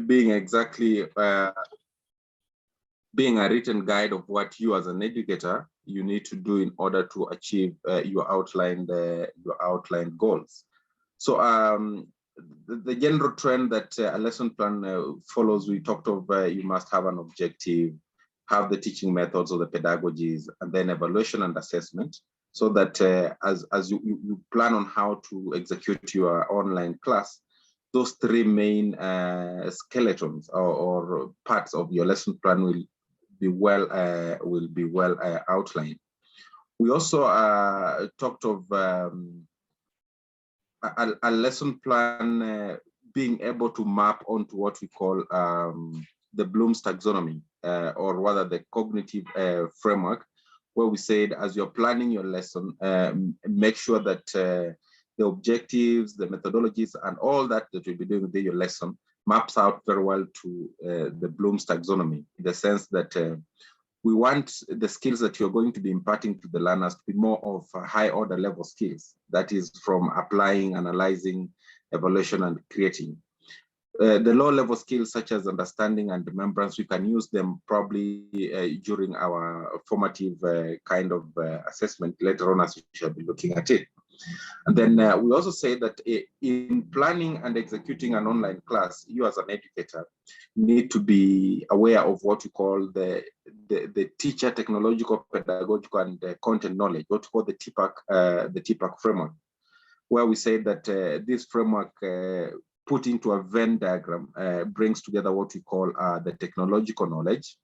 being exactly being a written guide of what you as an educator you need to do in order to achieve your outlined goals. So the general trend that a lesson plan follows, we talked of you must have an objective, have the teaching methods or the pedagogies, and then evaluation and assessment, so that as you plan on how to execute your online class, those three main skeletons or parts of your lesson plan will be well outlined. We also talked of a lesson plan being able to map onto what we call the Bloom's taxonomy, or rather the cognitive framework, where we said as you're planning your lesson, make sure that the objectives, the methodologies, and all that you'll be doing within your lesson maps out very well to the Bloom's taxonomy, in the sense that we want the skills that you're going to be imparting to the learners to be more of high order level skills. That is from applying, analyzing, evaluation, and creating. The low level skills such as understanding and remembrance, we can use them probably during our formative kind of assessment later on, as we shall be looking at it. And then we also say that in planning and executing an online class, you as an educator need to be aware of what we call the teacher technological, pedagogical, and content knowledge, what we call the TPAC framework, where we say that this framework put into a Venn diagram brings together what we call the technological knowledge,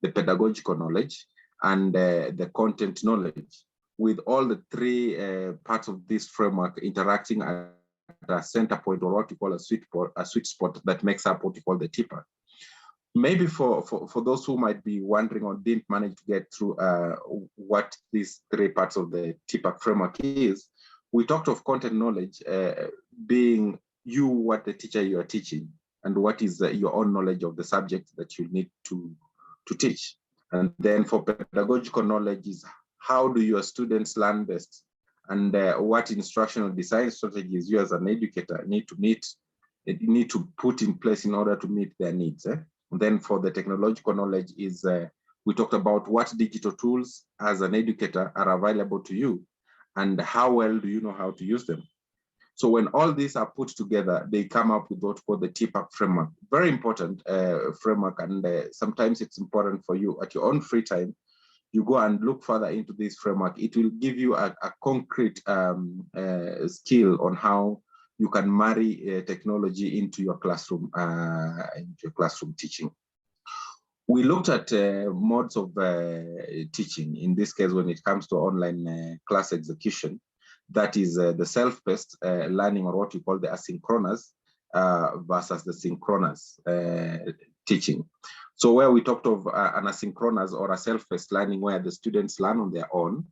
the pedagogical knowledge, and the content knowledge, with all the three parts of this framework interacting at a center point, or what we call a sweet spot that makes up what we call the TPAC. Maybe for those who might be wondering or didn't manage to get through what these three parts of the TPAC framework is, we talked of content knowledge being you, what the teacher you are teaching, and what is your own knowledge of the subject that you need to teach. And then for pedagogical knowledge is how do your students learn best, and what instructional design strategies you as an educator need to put in place in order to meet their needs. And then for the technological knowledge is we talked about what digital tools as an educator are available to you, and how well do you know how to use them. So when all these are put together, they come up with what's called the TPAC framework. Very important framework, and sometimes it's important for you at your own free time, you go and look further into this framework. It will give you a concrete skill on how you can marry technology into your classroom teaching. We looked at modes of teaching. In this case, when it comes to online class execution, that is the self-paced learning, or what we call the asynchronous versus the synchronous teaching. So where we talked of an asynchronous or a self-paced learning, where the students learn on their own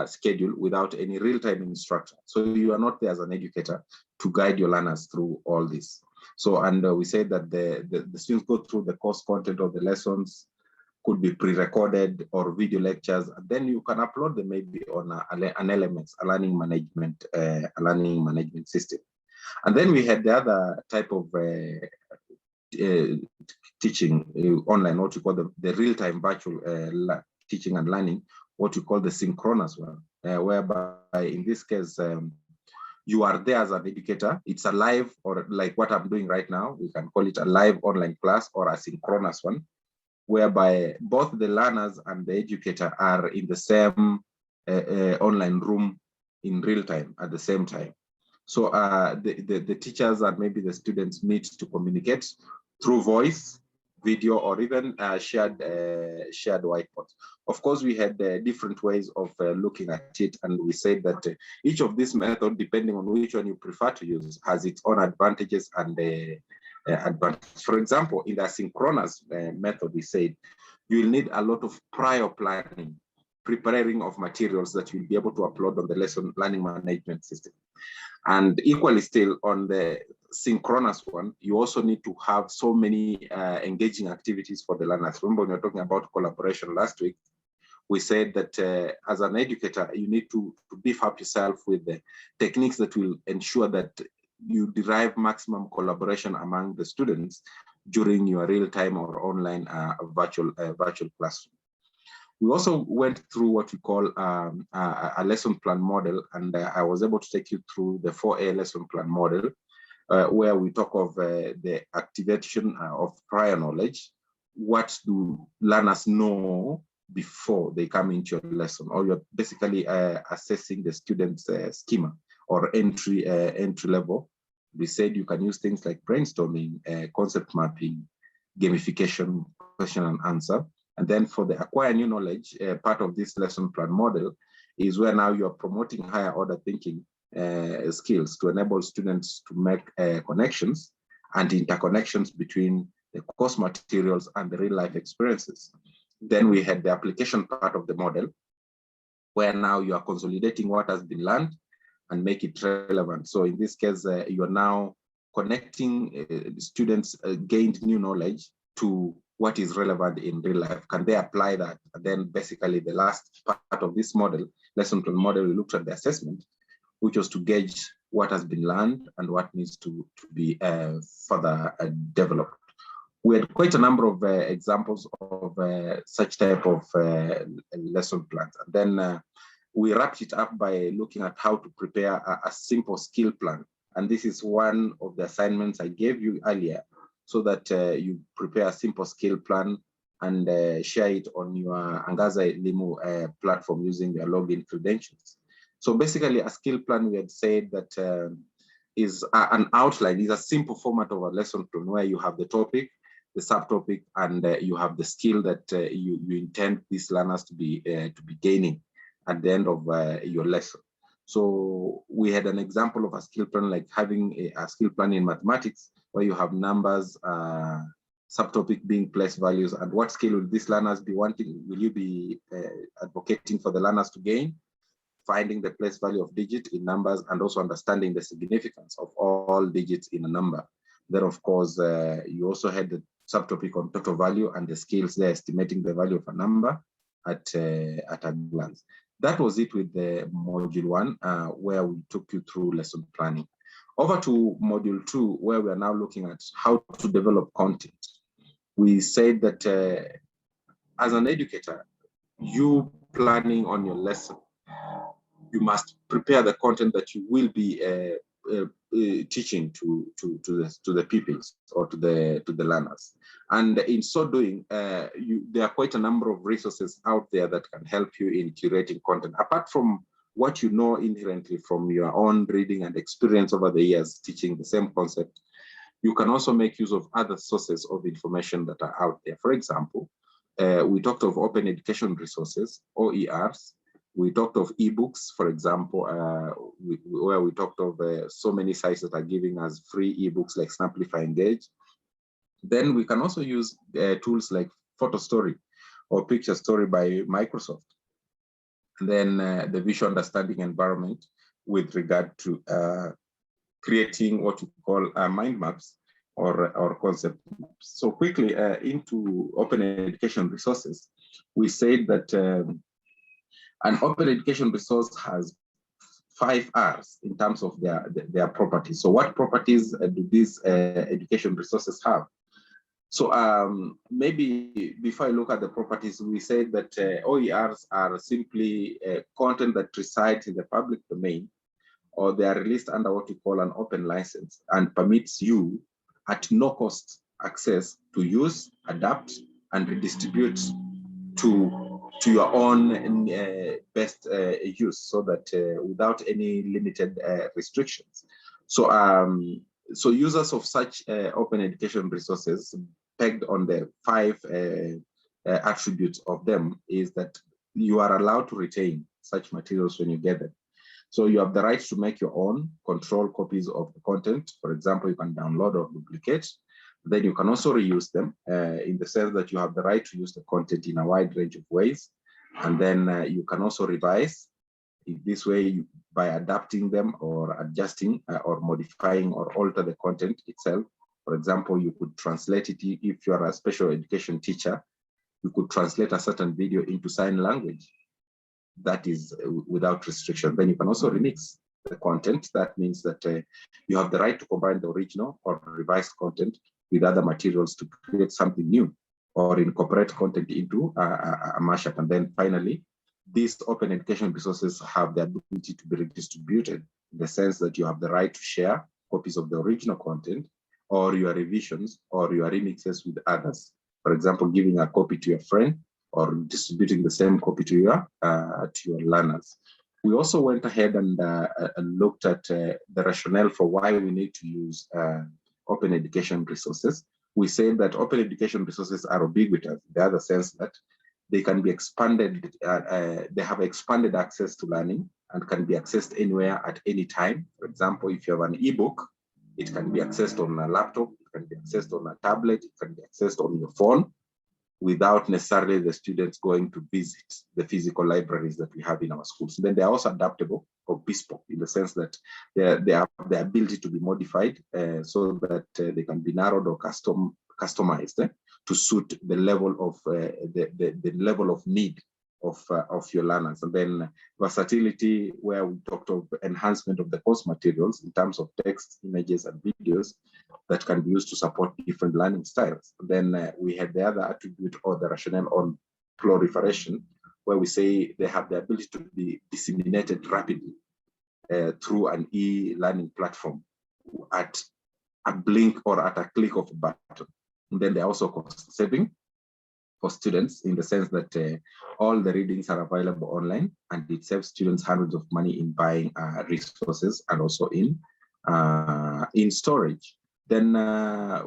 schedule without any real-time instructor. So you are not there as an educator to guide your learners through all this. So, and we said that the students go through the course content of the lessons, could be pre-recorded or video lectures, and then you can upload them maybe on an LMS, a learning management system. And then we had the other type of teaching online, what we call the real-time virtual teaching and learning, what we call the synchronous one, whereby in this case, you are there as an educator. It's a live, or like what I'm doing right now, we can call it a live online class or a synchronous one, whereby both the learners and the educator are in the same online room in real time at the same time. So the teachers and maybe the students meet to communicate through voice, video, or even shared whiteboards. Of course, we had different ways of looking at it, and we said that each of these methods, depending on which one you prefer to use, has its own advantages and advantages. For example, in the synchronous method, we said you will need a lot of prior planning, preparing of materials that you'll be able to upload on the lesson learning management system. And equally still, on the synchronous one, you also need to have so many engaging activities for the learners. Remember, when we were talking about collaboration last week, we said that as an educator, you need to beef up yourself with the techniques that will ensure that you derive maximum collaboration among the students during your real-time or online virtual classroom. We also went through what we call a lesson plan model, and I was able to take you through the 4A lesson plan model, where we talk of the activation of prior knowledge. What do learners know before they come into your lesson? Or you're basically assessing the student's schema or entry level. We said you can use things like brainstorming, concept mapping, gamification, question and answer. And then for the acquire new knowledge, part of this lesson plan model is where now you're promoting higher order thinking skills to enable students to make connections and interconnections between the course materials and the real life experiences. Then we had the application part of the model, where now you are consolidating what has been learned and make it relevant. So in this case, you are now connecting students gained new knowledge to what is relevant in real life. Can they apply that? And then basically the last part of this model, lesson plan model, we looked at the assessment, which was to gauge what has been learned and what needs to be further developed. We had quite a number of examples of such type of lesson plans. And then we wrapped it up by looking at how to prepare a simple skill plan. And this is one of the assignments I gave you earlier, so that you prepare a simple skill plan and share it on your Angaza Elimu platform using your login credentials. So basically a skill plan, we had said that is an outline, is a simple format of a lesson plan where you have the topic, the subtopic, and you have the skill that you intend these learners to be gaining at the end of your lesson. So we had an example of a skill plan, like having a skill plan in mathematics, where you have numbers, subtopic being place values, and what skill will these learners be wanting? Will you be advocating for the learners to gain? Finding the place value of digit in numbers, and also understanding the significance of all digits in a number. Then, of course, you also had the subtopic on total value and the skills there, estimating the value of a number at a glance. That was it with the module 1, where we took you through lesson planning. Over to module 2, where we are now looking at how to develop content. We said that as an educator, you planning on your lesson, you must prepare the content that you will be teaching to the pupils or to the learners. And in so doing, there are quite a number of resources out there that can help you in curating content. Apart from what you know inherently from your own reading and experience over the years teaching the same concept, you can also make use of other sources of information that are out there. For example, we talked of open education resources, OERs. We talked of ebooks, for example, where we talked of so many sites that are giving us free ebooks like Snaplify Engage. Then we can also use tools like Photo Story or Picture Story by Microsoft. And then the visual understanding environment with regard to creating what we call mind maps or concept maps. So quickly into open education resources, we said that an open education resource has 5 R's in terms of their properties. So what properties do these education resources have? So maybe before I look at the properties, we said that OERs are simply content that resides in the public domain, or they are released under what we call an open license and permits you at no cost access to use, adapt, and redistribute to your own best use, so that without any limited restrictions. So users of such open education resources, pegged on the 5 attributes of them, is that you are allowed to retain such materials when you get them. So you have the right to make your own control copies of the content. For example, you can download or duplicate. Then you can also reuse them in the sense that you have the right to use the content in a wide range of ways. And then you can also revise in this way by adapting them or adjusting or modifying or alter the content itself. For example, you could translate it if you are a special education teacher. You could translate a certain video into sign language. That is without restriction. Then you can also remix the content. That means that you have the right to combine the original or revised content with other materials to create something new or incorporate content into a mashup. And then finally, these open education resources have the ability to be redistributed in the sense that you have the right to share copies of the original content or your revisions or your remixes with others. For example, giving a copy to your friend or distributing the same copy to your learners. We also went ahead and looked at the rationale for why we need to use open education resources. We say that open education resources are ubiquitous in the other sense that they can be expanded, they have expanded access to learning and can be accessed anywhere at any time. For example, if you have an ebook, it can be accessed on a laptop, it can be accessed on a tablet, it can be accessed on your phone without necessarily the students going to visit the physical libraries that we have in our schools. Then they are also adaptable or bespoke in the sense that they have the ability to be modified so that they can be narrowed or customized to suit the level of the level of need of your learners. And then versatility, where we talked of enhancement of the course materials in terms of text, images, and videos that can be used to support different learning styles. And then we had the other attribute or the rationale on proliferation, where we say they have the ability to be disseminated rapidly through an e-learning platform at a blink or at a click of a button. And then they're also cost saving for students in the sense that all the readings are available online, and it saves students hundreds of money in buying resources and also in storage. Then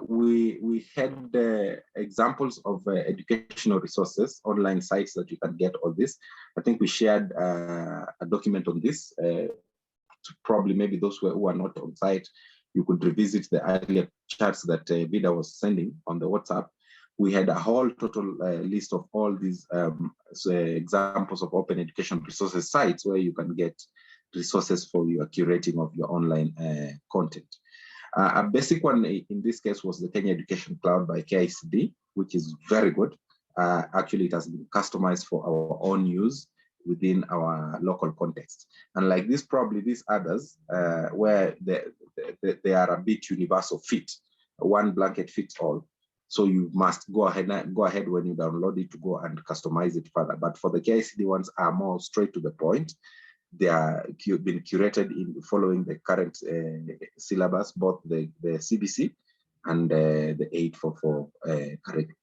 we had examples of educational resources, online sites that you can get all this. I think we shared a document on this. Probably maybe those who are not on site, you could revisit the earlier charts that Vida was sending on the WhatsApp. We had a whole total list of all these examples of open education resources sites where you can get resources for your curating of your online content. A basic one in this case was the Kenya Education Cloud by KICD, which is very good. Actually, it has been customized for our own use within our local context. And like this, probably these others, where they are a bit universal fit, one blanket fits all. So you must go ahead when you download it to go and customize it further. But for the KICD ones are more straight to the point. They are been curated in following the current syllabus, both the CBC and the 844 curriculum.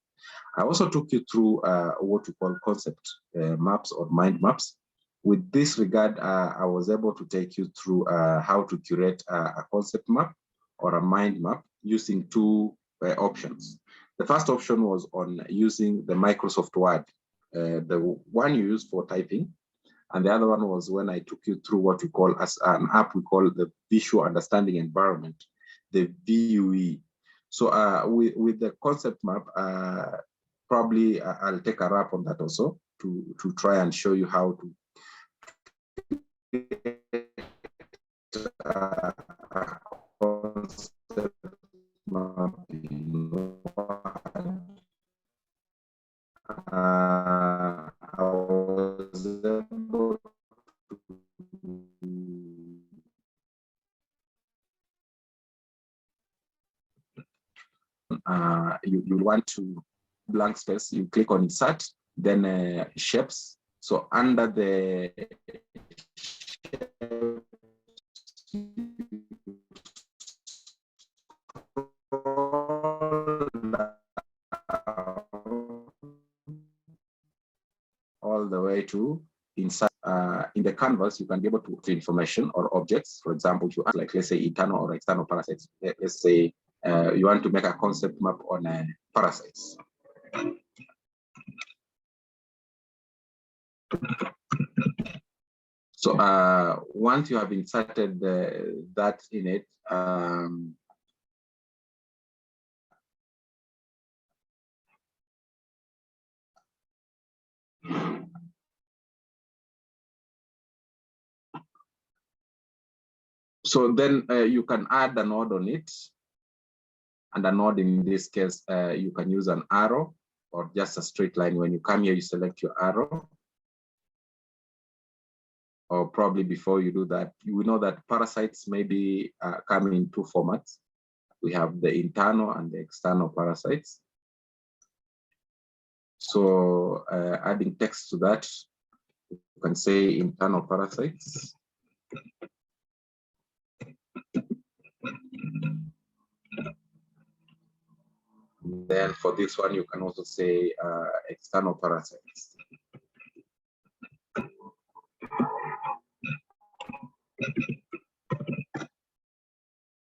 I also took you through what we call concept maps or mind maps. With this regard, I was able to take you through how to curate a concept map or a mind map using two options. The first option was on using the Microsoft Word, the one you use for typing. And the other one was when I took you through what we call as an app we call the Visual Understanding Environment, the VUE. So with the concept map, probably I'll take a wrap on that also to try and show you how to concept map. I was able to, you want to blank space, you click on insert, then shapes. So under the all the way to inside in the canvas, you can be able to put information or objects. For example, if you ask, like, let's say internal or external parasites, let's say you want to make a concept map on parasites. So once you have inserted that in it, so then you can add a node on it. And a node in this case, you can use an arrow or just a straight line. When you come here, you select your arrow. or probably before you do that, you will know that parasites maybe come in two formats. We have the internal and the external parasites. So adding text to that, you can say internal parasites. Then for this one, you can also say external parasites.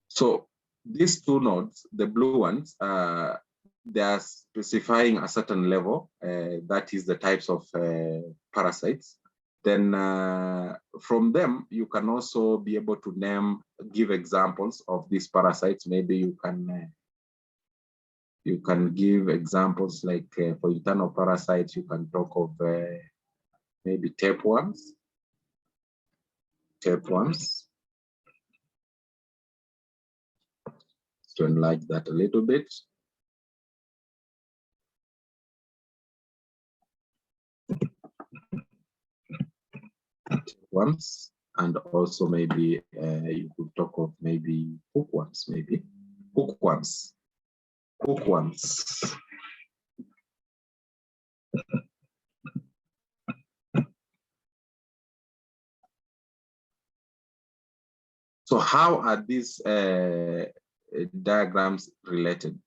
So these two nodes, the blue ones, they are specifying a certain level, that is the types of parasites. Then from them, you can also be able to give examples of these parasites. Maybe you can give examples like for internal parasites, you can talk of maybe tapeworms. To enlarge that a little bit. Tapeworms, and also maybe you could talk of maybe hookworms, hookworms. So how are these diagrams related?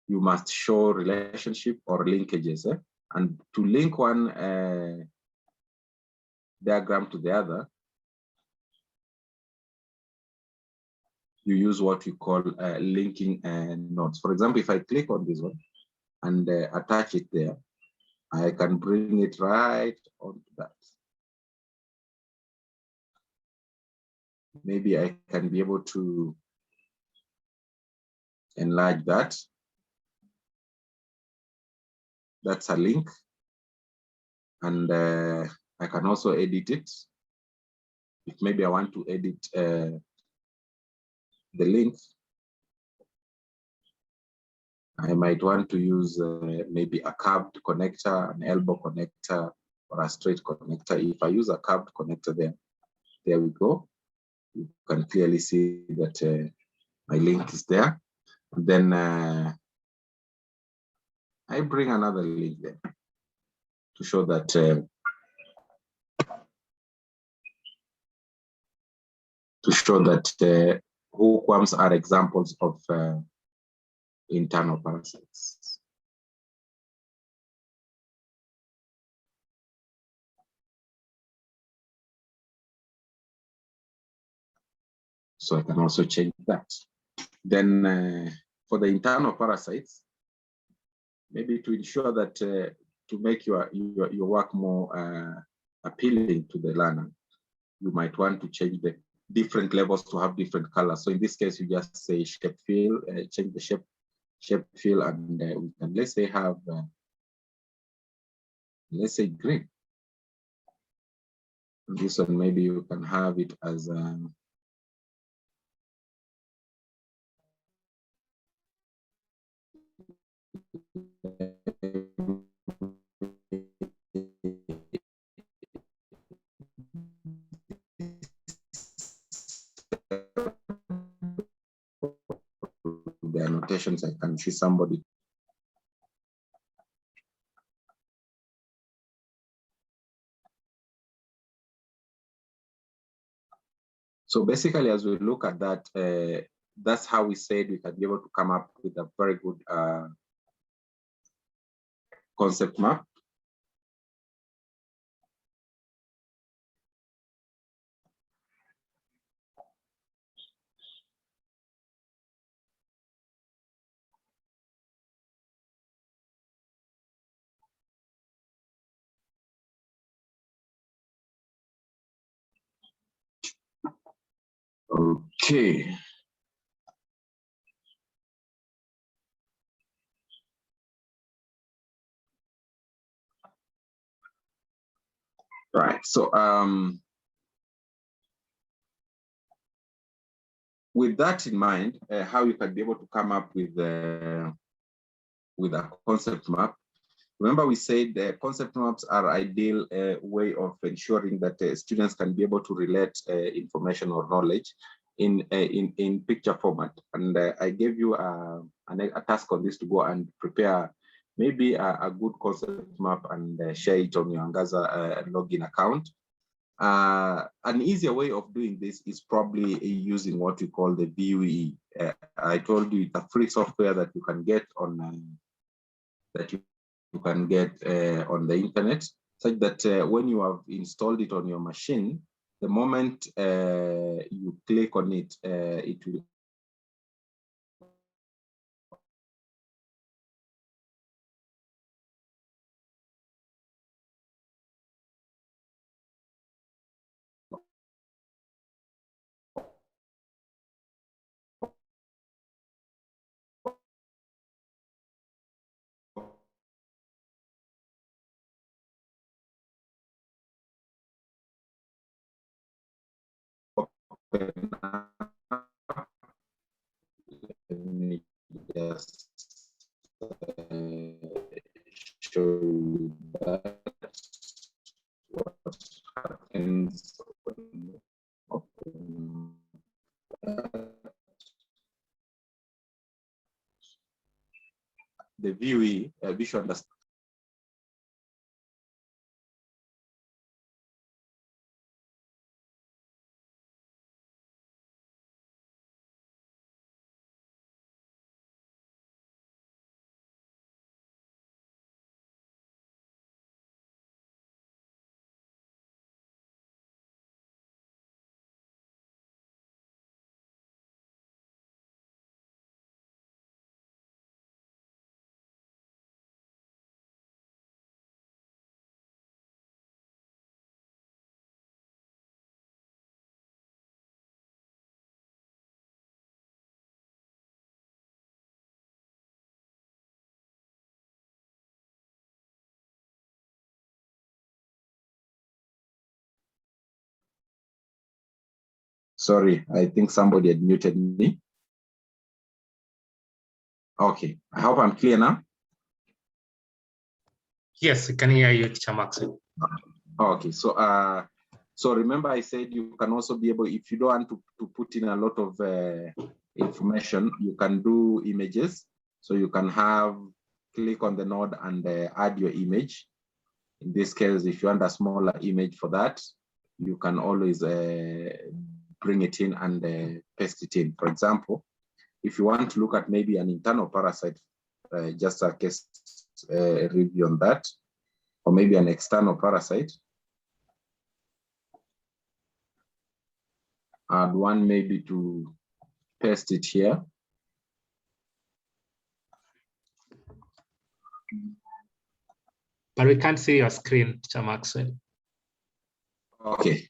You must show relationship or linkages, and to link one diagram to the other, you use what we call linking nodes. For example, if I click on this one and attach it there, I can bring it right onto that. Maybe I can be able to enlarge that. That's a link. And I can also edit it. If maybe I want to edit the link, I might want to use maybe a curved connector, an elbow connector, or a straight connector. If I use a curved connector there we go. You can clearly see that my link is there. And then I bring another link there to show that hookworms are examples of internal parasites. So I can also change that. Then for the internal parasites, maybe to ensure that to make your work more appealing to the learner, you might want to change the different levels to have different colors. So in this case, you just say shape fill, change the shape fill, and we can, let's say, have let's say green. And this one, maybe you can have it as the annotations. I can see somebody. So basically, as we look at that, that's how we said we can be able to come up with a very good concept map. Okay. Right. So with that in mind, how you can be able to come up with a concept map, Remember, we said concept maps are ideal way of ensuring that students can be able to relate information or knowledge in picture format. And I gave you a task on this to go and prepare maybe a good concept map and share it on your Angaza login account. An easier way of doing this is probably using what we call the VUE. I told you it's a free software that you can get on on the internet, such that when you have installed it on your machine, the moment you click on it, it will open up. Let me just show you that what happens when you open the VUE, visual understanding. Sorry, I think somebody had muted me. Okay, I hope I'm clear now. Yes, can hear you, Teacher Maxwell. Okay, so remember I said you can also be able, if you don't want to put in a lot of information, you can do images. So you can click on the node and add your image. In this case, if you want a smaller image for that, you can always bring it in and paste it in. For example, if you want to look at maybe an internal parasite, just a case review on that, or maybe an external parasite, add one maybe to paste it here. But we can't see your screen, Teacher Maxwell. Okay.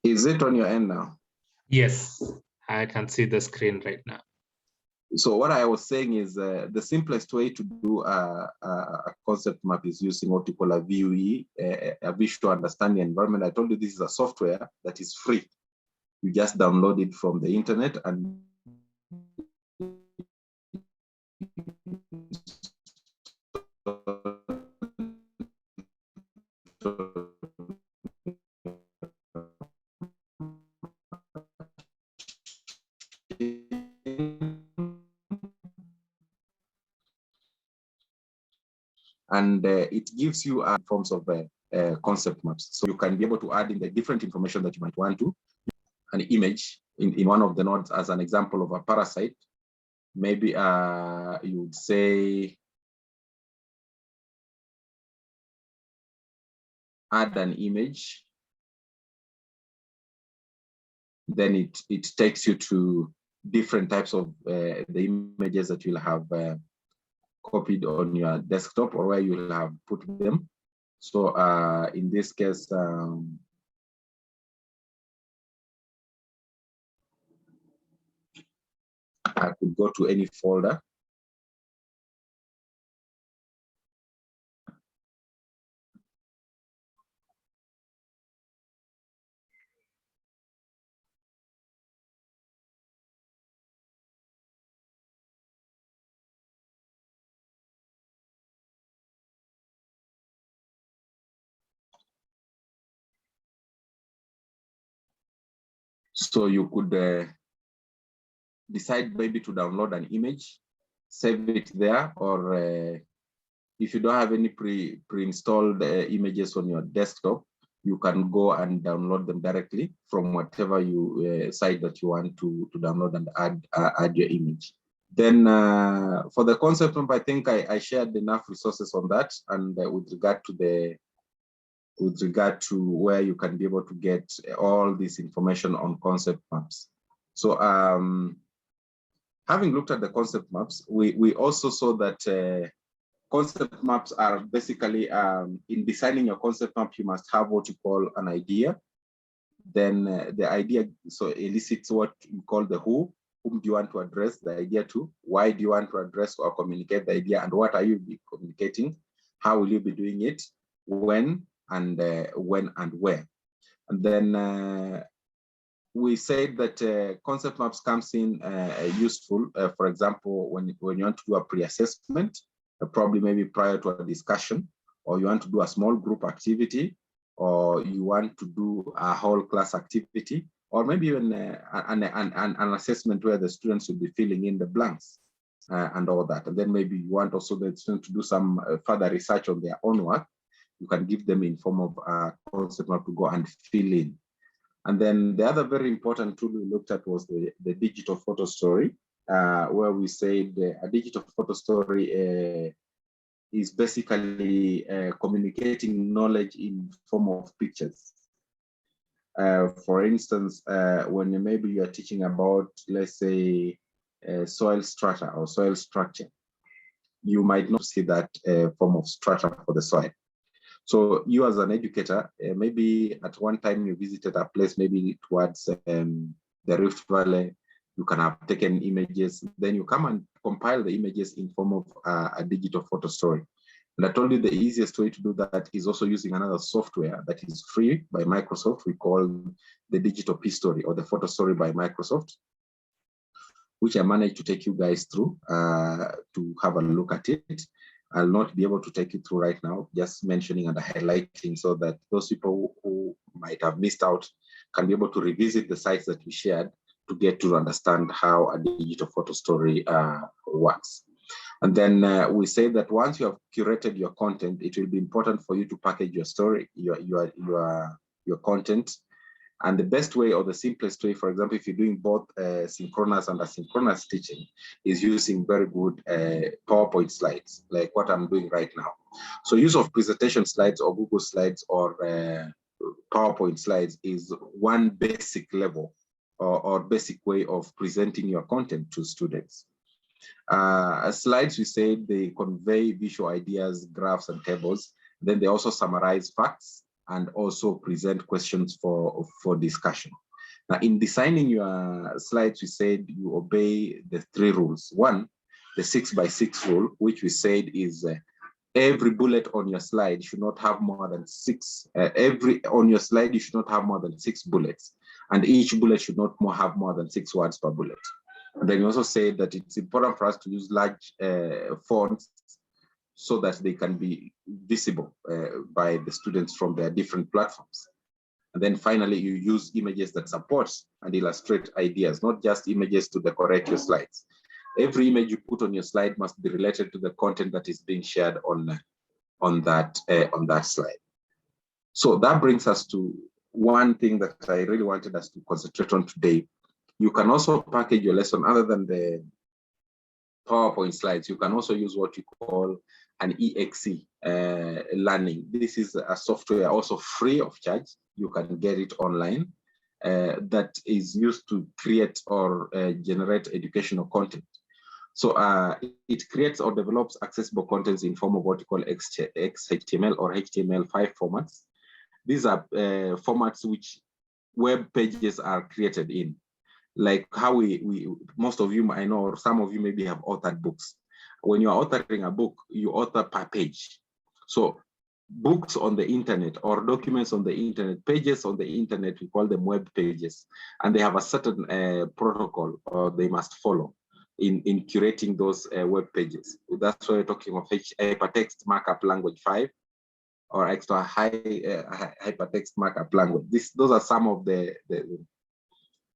Is it on your end now? Yes, I can see the screen right now. So what I was saying is the simplest way to do a concept map is using what you call a VUE, a visual understanding environment. I told you this is a software that is free. You just download it from the internet and it gives you forms of concept maps. So you can be able to add in the different information that you might want to. An image in one of the nodes as an example of a parasite. Maybe you would say add an image. Then it takes you to different types of the images that you'll have copied on your desktop or where you'll have put them. So in this case, I could go to any folder. So you could decide maybe to download an image, save it there, or if you don't have any pre-installed images on your desktop, you can go and download them directly from whatever site that you want to download and add your image. Then for the concept map, I think I shared enough resources on that, and with regard to where you can be able to get all this information on concept maps. So having looked at the concept maps, we also saw that concept maps are basically, in designing your concept map, you must have what you call an idea. Then the idea elicits what we call the who. Whom do you want to address the idea to? Why do you want to address or communicate the idea? And what are you communicating? How will you be doing it? When and where? And then we said that concept maps comes in useful, for example, when you want to do a pre-assessment, probably maybe prior to a discussion, or you want to do a small group activity, or you want to do a whole class activity, or maybe even an assessment where the students will be filling in the blanks and all that. And then maybe you want also the students to do some further research on their own work. You can give them in form of a concept map to go and fill in. And then the other very important tool we looked at was the digital photo story, where we said a digital photo story is basically communicating knowledge in form of pictures. For instance, when maybe you are teaching about, let's say, soil strata or soil structure, you might not see that form of strata for the soil. So you as an educator, maybe at one time you visited a place, maybe towards the Rift Valley, you can have taken images, then you come and compile the images in form of a digital photo story. And I told you the easiest way to do that is also using another software that is free by Microsoft. We call the Digital P Story or the Photo Story by Microsoft, which I managed to take you guys through to have a look at it. I'll not be able to take you through right now, just mentioning and highlighting so that those people who might have missed out can be able to revisit the sites that we shared to get to understand how a digital photo story works. And then we say that once you have curated your content, it will be important for you to package your story, your content. And the best way or the simplest way, for example, if you're doing both synchronous and asynchronous teaching, is using very good PowerPoint slides, like what I'm doing right now. So use of presentation slides or Google Slides or PowerPoint slides is one basic level or basic way of presenting your content to students. Slides, we say they convey visual ideas, graphs, and tables. Then they also summarize facts and also present questions for discussion. Now, in designing your slides, we said you obey the 3 rules. One, the 6x6 rule, which we said is every bullet on your slide should not have more than 6. On your slide, you should not have more than 6 bullets, and each bullet should not have more than 6 words per bullet. And then you also say that it's important for us to use large fonts so that they can be visible by the students from their different platforms. And then finally, you use images that support and illustrate ideas, not just images to decorate your slides. Every image you put on your slide must be related to the content that is being shared on that slide. So that brings us to one thing that I really wanted us to concentrate on today. You can also package your lesson other than the PowerPoint slides. You can also use what you call an EXE learning. This is a software also free of charge. You can get it online that is used to create or generate educational content. So it creates or develops accessible contents in form of what you call XHTML or HTML5 formats. These are formats which web pages are created in. Like how we most of you, I know, or some of you maybe have authored books. When you're authoring a book, you author per page. So books on the internet or documents on the internet, pages on the internet, we call them web pages. And they have a certain protocol they must follow in curating those web pages. That's why we're talking of hypertext markup language 5 or extra high hypertext markup language. Those are some of the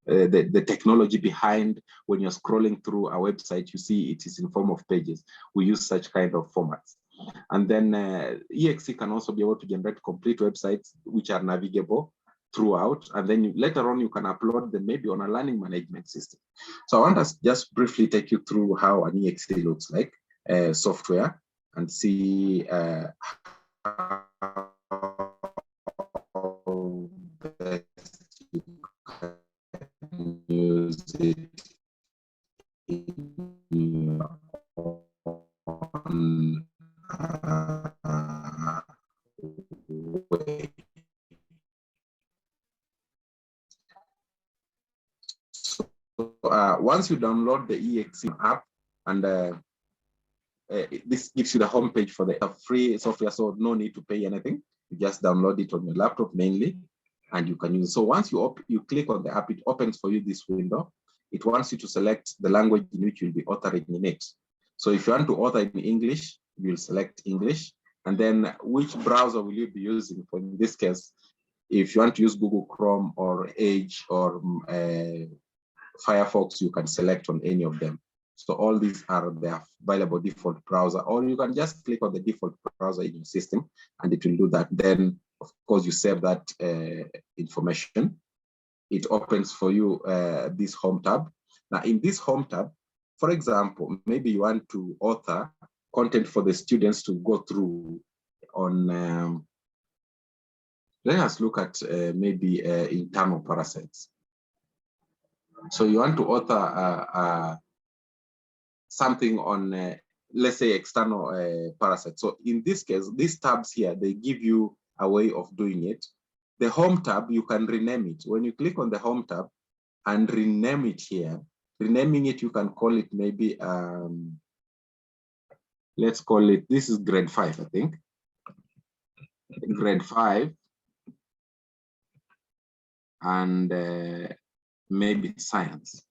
the technology behind when you're scrolling through a website, you see it is in form of pages. We use such kind of formats. And then EXE can also be able to generate complete websites which are navigable throughout. And then later on, you can upload them maybe on a learning management system. So I want us just briefly take you through how an EXE looks like, software, and see how best you can use it in your own way. So once you download the EXE app, and this gives you the homepage for the free software, so no need to pay anything. You just download it on your laptop mainly, and you can use it. So once you click on the app, it opens for you this window. It wants you to select the language in which you'll be authoring in it. So if you want to author in English, you'll select English. And then which browser will you be using? For in this case, if you want to use Google Chrome or Edge or Firefox, you can select on any of them. So all these are the available default browser, or you can just click on the default browser in your system and it will do that. Then, of course, you save that information. It opens for you this home tab. Now, in this home tab, for example, maybe you want to author content for the students to go through on, let us look at maybe internal parasites. So you want to author something on, let's say, external parasites. So in this case, these tabs here, they give you a way of doing it. The home tab, you can rename it. When you click on the home tab and rename it here, renaming it, you can call it maybe, let's call it, this is grade 5, I think. Grade 5. And maybe science.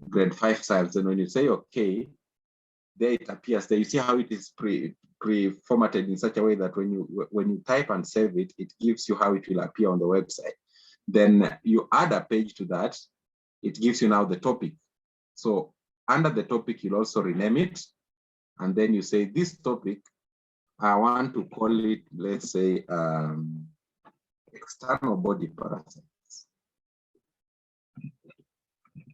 Grade 5 science. And when you say okay, there it appears there. You see how it is pre-formatted in such a way that when you type and save it, it gives you how it will appear on the website. Then you add a page to that, it gives you now the topic. So under the topic, you'll also rename it. And then you say this topic, I want to call it, let's say, external body parasites.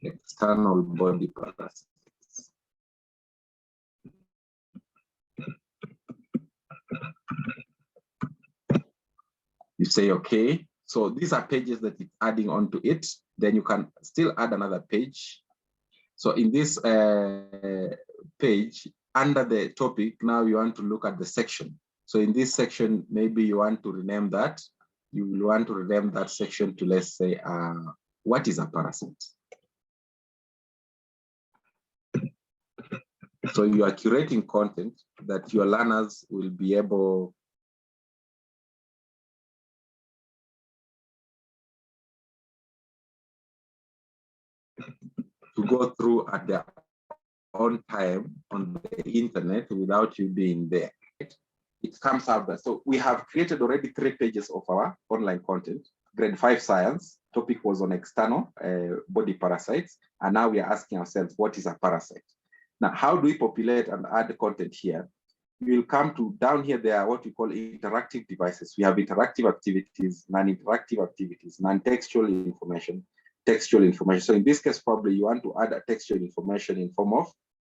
External body parasites. You say, okay, so these are pages that it's adding onto it. Then you can still add another page. So in this page, under the topic, now you want to look at the section. So in this section, maybe you want to rename that. You will want to rename that section to, let's say, what is a parasite? So you are curating content that your learners will be able to go through at their own time on the internet without you being there. It comes out that, so we have created already 3 pages of our online content. Grade 5 science, topic was on external body parasites. And now we are asking ourselves, what is a parasite? Now, how do we populate and add content here? You will come to down here, there are what we call interactive devices. We have interactive activities, non-interactive activities, non-textual information, textual information. So in this case, probably you want to add a textual information in form of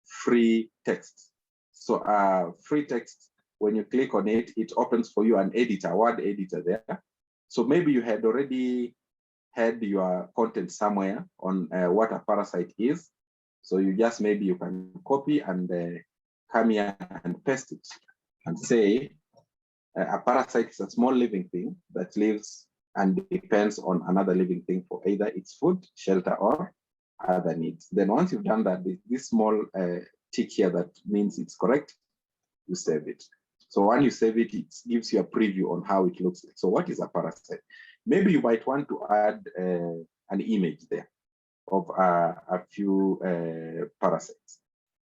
free text. So free text, when you click on it, it opens for you an editor, word editor there. So maybe you had already had your content somewhere on what a parasite is. So you just, maybe you can copy and come here and paste it and say a parasite is a small living thing that lives and depends on another living thing for either its food, shelter, or other needs. Then once you've done that, this small tick here that means it's correct, you save it. So when you save it, it gives you a preview on how it looks like. So what is a parasite? Maybe you might want to add an image there of a few parasites.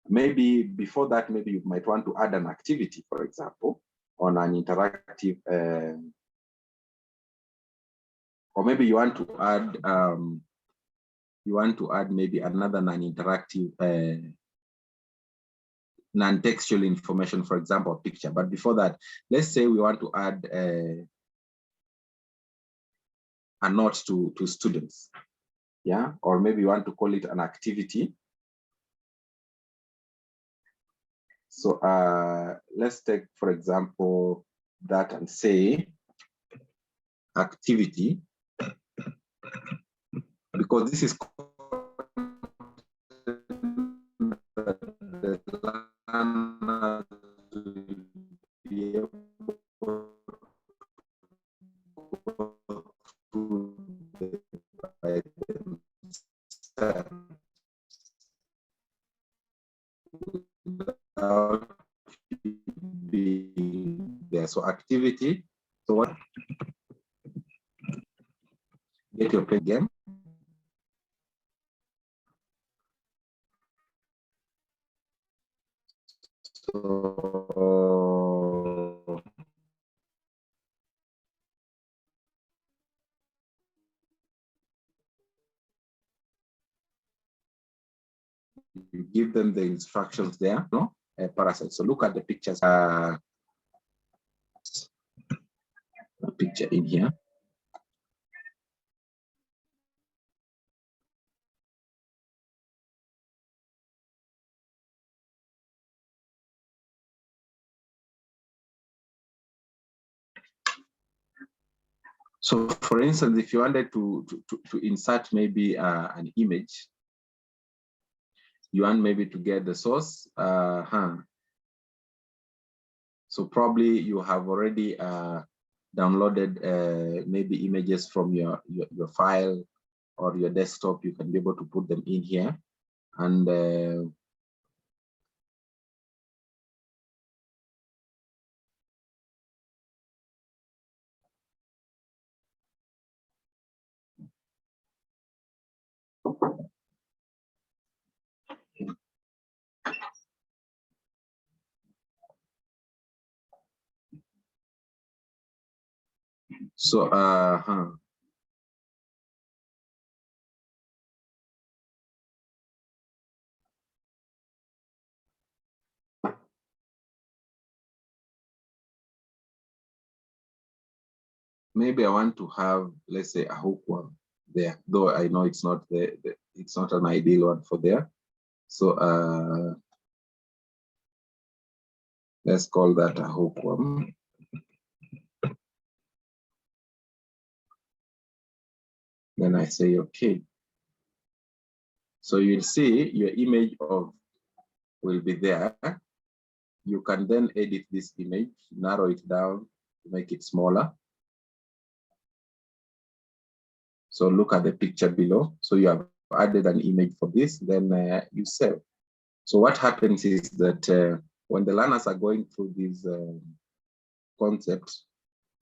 Maybe before that, maybe you might want to add an activity, for example, on an interactive Or maybe you want to add maybe another non-interactive non-textual information, for example, a picture. But before that, let's say we want to add a note to students, yeah, or maybe you want to call it an activity. So let's take, for example, that and say activity, because this is the learner to be able to by themselves without being there. So activity. So what? Get your play game. So you give them the instructions there, no? Parasite. So look at the pictures. A picture in here. So for instance, if you wanted to insert maybe an image, you want maybe to get the source. So probably you have already downloaded maybe images from your file or your desktop. You can be able to put them in here. And so maybe I want to have, let's say, a hookworm there, though I know it's not it's not an ideal one for there. So let's call that a hookworm. Then I say, okay. So you'll see your image will be there. You can then edit this image, narrow it down, make it smaller. So look at the picture below. So you have added an image for this, then you save. So what happens is that when the learners are going through these concepts,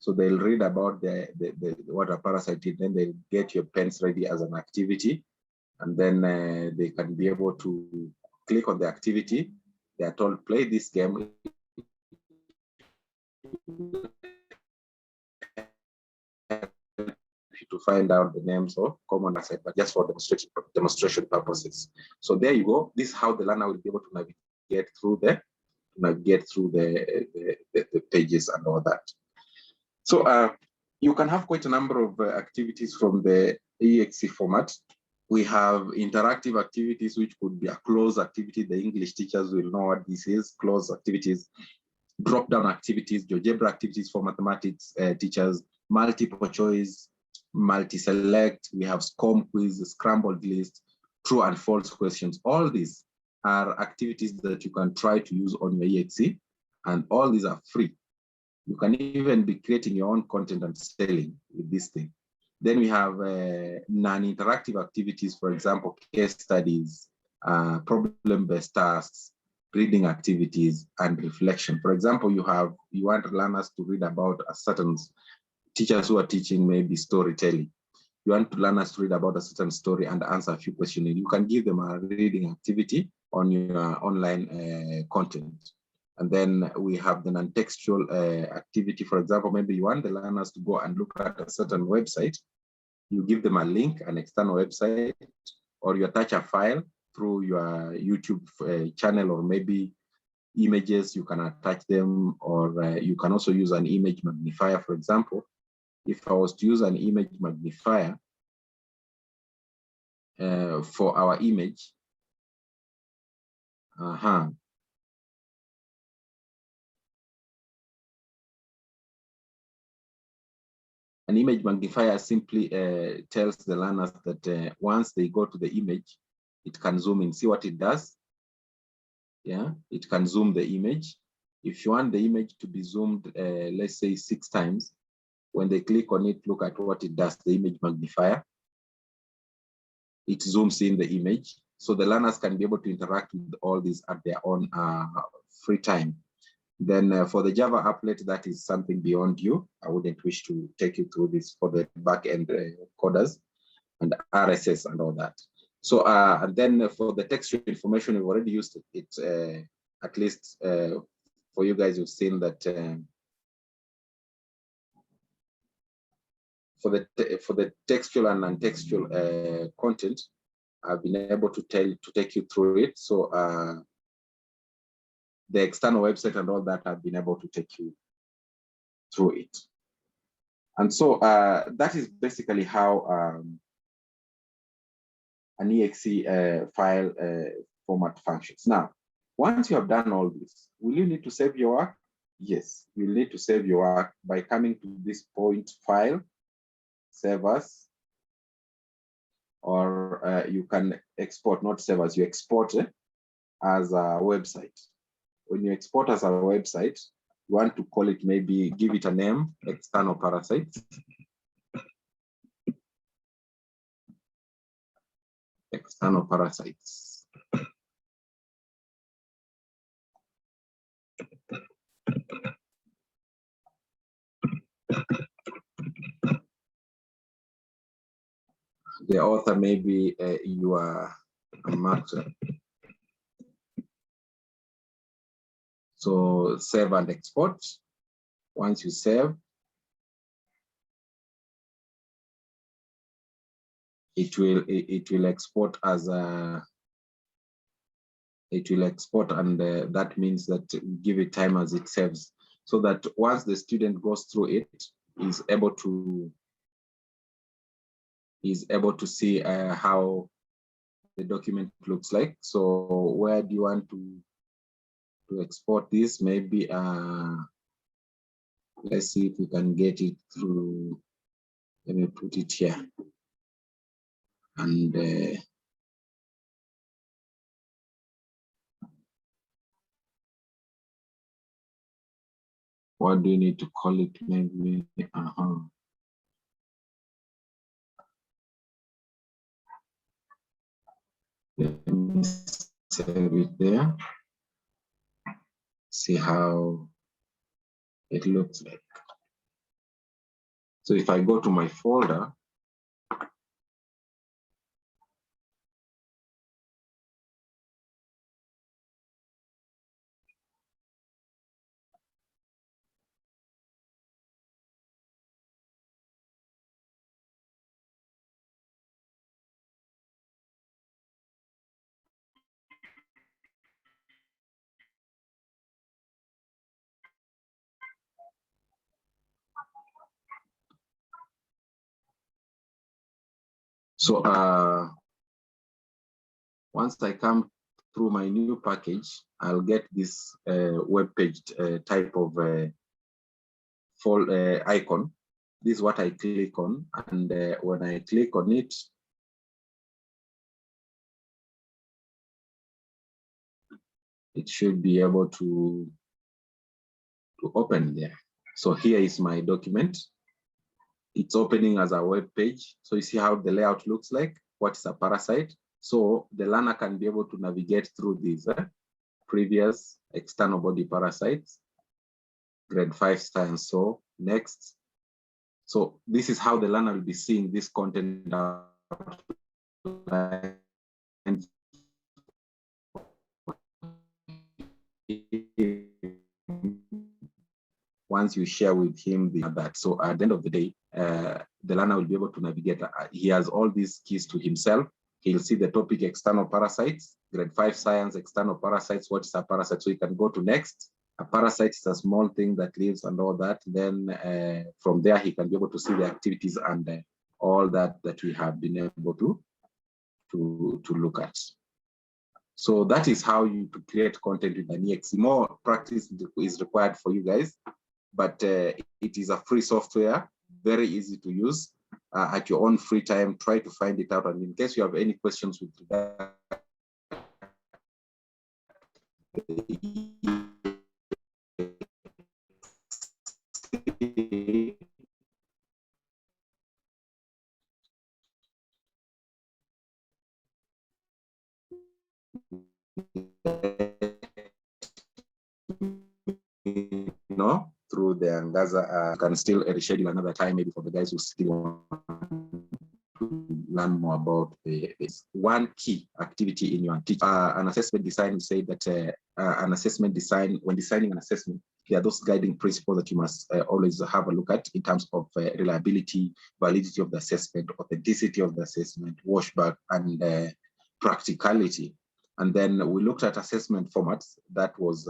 so they'll read about what a parasite is, then they'll get your pens ready as an activity, and then they can be able to click on the activity. They are told, play this game. To find out the names of common assets, but just for demonstration purposes. So there you go. This is how the learner will be able to navigate through the pages and all that. So you can have quite a number of activities from the EXE format. We have interactive activities, which could be a closed activity. The English teachers will know what this is, closed activities. Drop-down activities, GeoGebra activities for mathematics teachers, multiple choice, multi-select, we have SCORM quiz, scrambled list, true and false questions. All these are activities that you can try to use on your EXE, and all these are free. You can even be creating your own content and selling with this thing. Then we have non-interactive activities, for example, case studies, problem-based tasks, reading activities, and reflection. For example, you want learners to read about a certain teachers who are teaching maybe storytelling. You want learners to read about a certain story and answer a few questions. You can give them a reading activity on your online content. And then we have the non-textual activity. For example, maybe you want the learners to go and look at a certain website You give them a link, an external website, or you attach a file through your YouTube channel, or maybe images, you can attach them, or you can also use an image magnifier. For example, if I was to use an image magnifier for our image, an image magnifier simply tells the learners that once they go to the image, it can zoom in. See what it does? Yeah, it can zoom the image. If you want the image to be zoomed, let's say 6 times, when they click on it, look at what it does, the image magnifier. It zooms in the image. So the learners can be able to interact with all these at their own free time. Then for the Java applet, that is something beyond you. I wouldn't wish to take you through this for the back-end coders and RSS and all that. So and then for the textual information, we've already used it. At least for you guys, you've seen that for the textual and non-textual content, I've been able to take you through it. So the external website and all that, I've been able to take you through it. And so that is basically how an exe file format functions. Now, once you have done all this, will you need to save your work? Yes, you'll need to save your work by coming to this point, file, save as, or you can export, not save as, you export as a website. When you export as a website, you want to call it, maybe give it a name, external parasites. External parasites. The author, maybe you are a master. So save and export. Once you save, it will export as a, it will export, and that means that give it time as it saves, so that once the student goes through it, is able to see how the document looks like. So where do you want to export this? Maybe let's see if we can get it through. Let me put it here, and what do you need to call it? Maybe let me save it there. See how it looks like. So if I go to my folder, so once I come through my new package, I'll get this web page type of icon. This is what I click on, and when I click on it, it should be able to open there. So here is my document. It's opening as a web page. So you see how the layout looks like, what is a parasite. So the learner can be able to navigate through these previous external body parasites, grade 5 style, and so next. So this is how the learner will be seeing this content and once you share with him that. So at the end of the day, the learner will be able to navigate. He has all these keys to himself. He'll see the topic external parasites, grade 5 science, external parasites. What is a parasite? So he can go to next. A parasite is a small thing that lives and all that. Then from there, he can be able to see the activities and all that we have been able to look at. So that is how you create content with an EXE. More practice is required for you guys, but it is a free software, very easy to use. At your own free time, try to find it out. And in case you have any questions with that, through the Angaza, can still reschedule another time, maybe for the guys who still want to learn more about this. One key activity in your teaching, an assessment design, we say that an assessment design, when designing an assessment, there are those guiding principles that you must always have a look at in terms of reliability, validity of the assessment, authenticity of the assessment, washback, and practicality. And then we looked at assessment formats. That was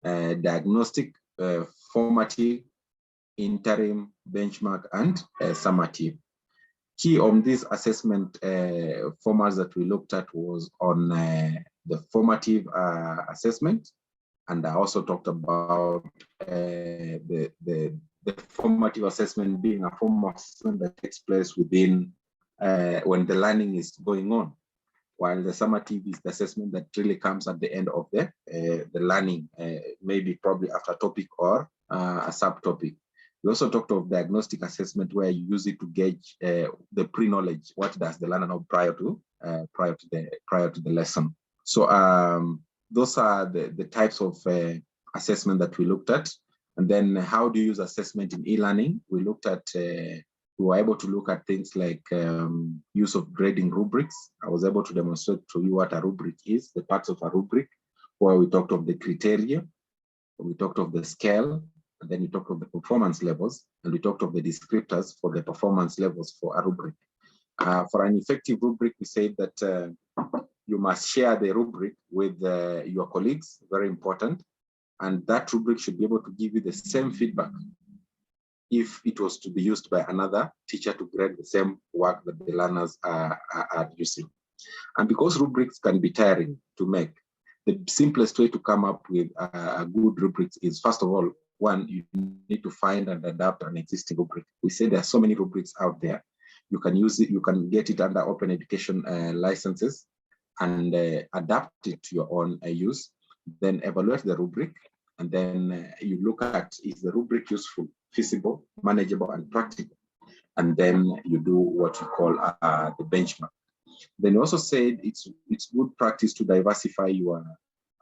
diagnostic, formative, interim, benchmark, and summative. Key on these assessment formats that we looked at was on the formative assessment, and I also talked about the formative assessment being a form of assessment that takes place within when the learning is going on, while the summative is the assessment that really comes at the end of the learning, maybe probably after a topic or a subtopic. We also talked of diagnostic assessment, where you use it to gauge the pre-knowledge. What does the learner know prior to the lesson? So those are the types of assessment that we looked at. And then how do you use assessment in e-learning? We looked at, we were able to look at things like use of grading rubrics. I was able to demonstrate to you what a rubric is, the parts of a rubric, where we talked of the criteria, we talked of the scale, and then we talked of the performance levels, and we talked of the descriptors for the performance levels for a rubric. For an effective rubric, we said that you must share the rubric with your colleagues, very important, and that rubric should be able to give you the same feedback if it was to be used by another teacher to grade the same work that the learners are using. And because rubrics can be tiring to make, the simplest way to come up with a good rubric is, first of all, one, you need to find and adapt an existing rubric. We say there are so many rubrics out there. You can use it, you can get it under open education licenses and adapt it to your own use, then evaluate the rubric, and then you look at, is the rubric useful, feasible, manageable, and practical? And then you do what you call the benchmark. Then you also said it's good practice to diversify your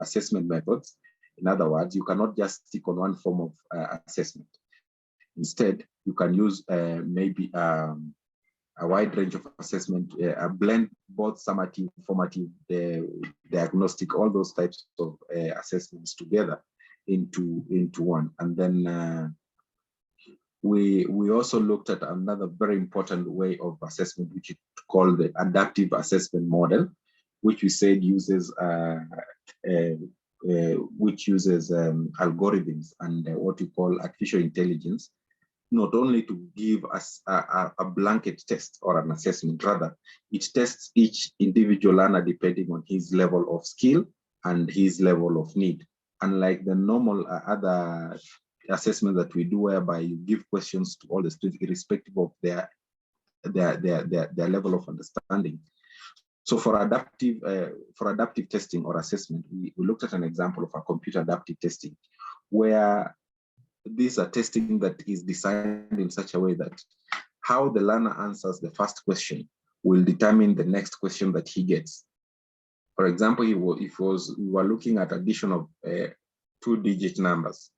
assessment methods. In other words, you cannot just stick on one form of assessment. Instead, you can use maybe a wide range of assessment, a blend, both summative, formative, diagnostic, all those types of assessments together into one. And then we also looked at another very important way of assessment, which is called the adaptive assessment model, which we said uses algorithms and what we call artificial intelligence, not only to give us a blanket test or an assessment, rather, it tests each individual learner depending on his level of skill and his level of need. Unlike the normal other assessment that we do, whereby you give questions to all the students irrespective of their level of understanding. So for adaptive testing or assessment, we looked at an example of a computer adaptive testing, where these are testing that is designed in such a way that how the learner answers the first question will determine the next question that he gets. For example, we were looking at addition of 2-digit numbers.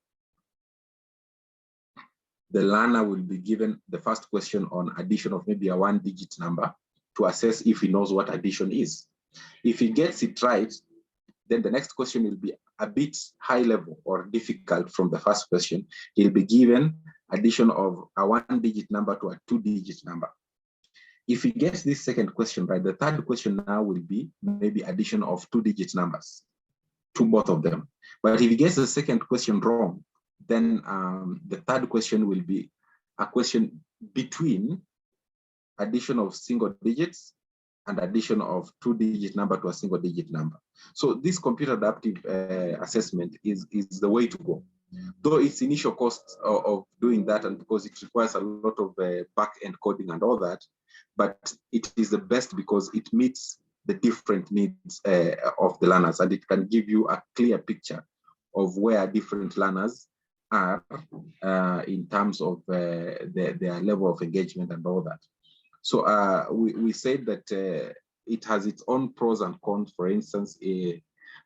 The learner will be given the first question on addition of maybe a 1-digit number to assess if he knows what addition is. If he gets it right, then the next question will be a bit high level or difficult from the first question. He'll be given addition of a 1-digit number to a 2-digit number. If he gets this second question right, the third question now will be maybe addition of 2-digit numbers to both of them. But if he gets the second question wrong, then the third question will be a question between addition of single digits and addition of 2-digit number to a single-digit number. So this computer adaptive assessment is the way to go. Though its initial cost of doing that, and because it requires a lot of back-end coding and all that, but it is the best because it meets the different needs of the learners, and it can give you a clear picture of where different learners are in terms of their level of engagement and all that. So we said that it has its own pros and cons. For instance,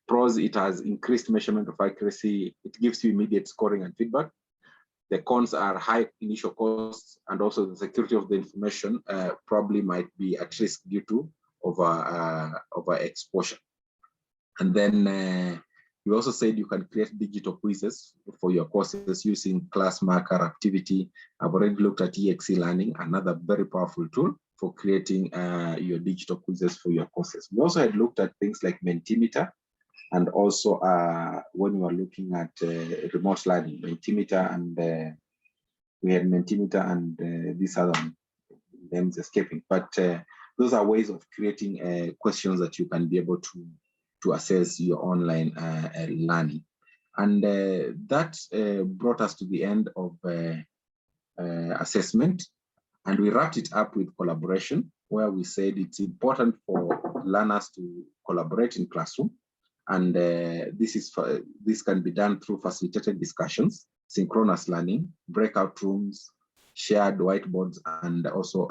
pros, it has increased measurement of accuracy. It gives you immediate scoring and feedback. The cons are high initial costs, and also the security of the information probably might be at risk due to over exposure. And then we also said you can create digital quizzes for your courses using class marker activity. I've already looked at EXE Learning, another very powerful tool for creating your digital quizzes for your courses. We also had looked at things like Mentimeter, and also when you are looking at remote learning, Mentimeter, and we had Mentimeter and these other names escaping. But those are ways of creating questions that you can be able to assess your online learning. And that brought us to the end of assessment. And we wrapped it up with collaboration, where we said it's important for learners to collaborate in classroom. And this can be done through facilitated discussions, synchronous learning, breakout rooms, shared whiteboards, and also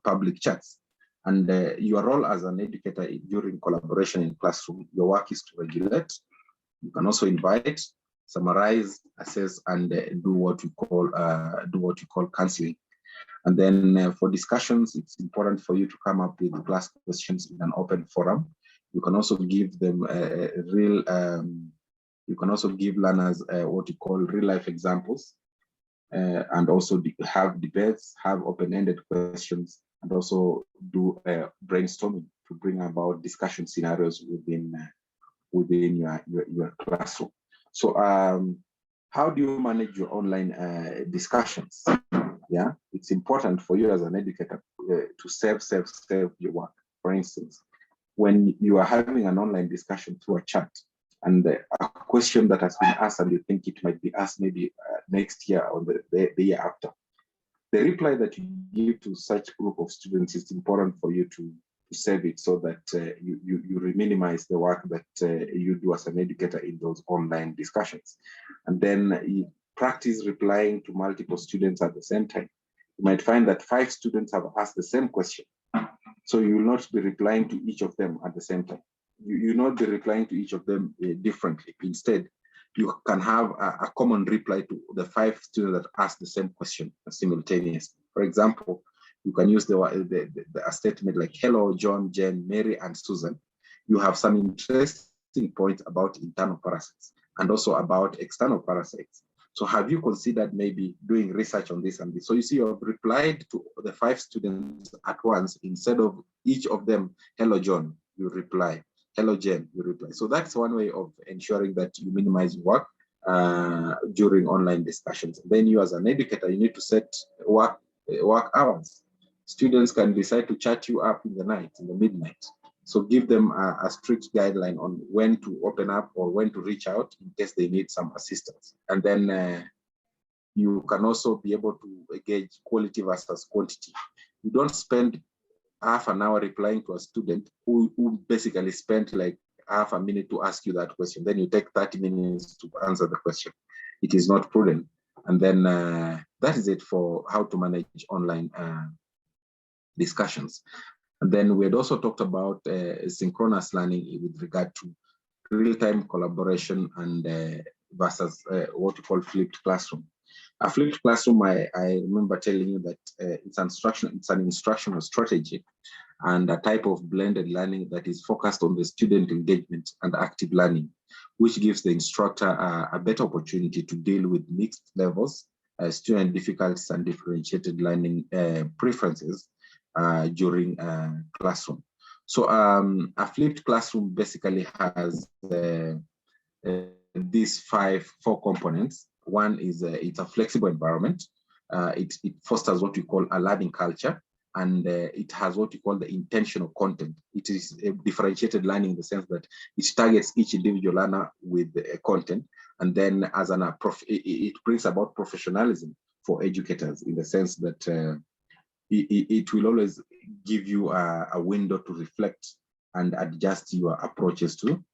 public chats. And your role as an educator during collaboration in classroom, your work is to regulate. You can also invite, summarize, assess, and do what you call counseling. And then for discussions, it's important for you to come up with class questions in an open forum. You can also give them you can also give learners what you call real life examples, and also have debates, have open-ended questions, and also do brainstorming to bring about discussion scenarios within your classroom. So how do you manage your online discussions? Yeah, it's important for you as an educator to save your work. For instance, when you are having an online discussion through a chat, and a question that has been asked and you think it might be asked maybe next year or the year after, the reply that you give to such group of students is important for you to save it, so that you minimize the work that you do as an educator in those online discussions. And then you practice replying to multiple students at the same time. You might find that 5 students have asked the same question, so you will not be replying to each of them at the same time. You will not be replying to each of them differently. Instead, you can have a common reply to the 5 students that ask the same question simultaneously. For example, you can use a statement like, hello, John, Jen, Mary, and Susan. You have some interesting points about internal parasites and also about external parasites. So have you considered maybe doing research on this and this? So you see, you have replied to the 5 students at once. Instead of each of them, hello, John, you reply. Hello, Jen, you reply. So that's one way of ensuring that you minimize work during online discussions. Then you as an educator, you need to set work hours. Students can decide to chat you up in the night, in the midnight. So give them a strict guideline on when to open up or when to reach out in case they need some assistance. And then you can also be able to gauge quality versus quantity. You don't spend half an hour replying to a student who basically spent like half a minute to ask you that question. Then you take 30 minutes to answer the question. It is not prudent. And then that is it for how to manage online discussions. And then we had also talked about synchronous learning with regard to real-time collaboration and versus what we call flipped classroom. A flipped classroom, I remember telling you that it's an instructional strategy and a type of blended learning that is focused on the student engagement and active learning, which gives the instructor a better opportunity to deal with mixed levels student difficulties and differentiated learning preferences during classroom. So a flipped classroom basically has these four components. One is it's a flexible environment. It fosters what we call a learning culture, and it has what we call the intentional content. It is a differentiated learning in the sense that it targets each individual learner with a content, and then as it brings about professionalism for educators in the sense that it will always give you a window to reflect and adjust your approaches to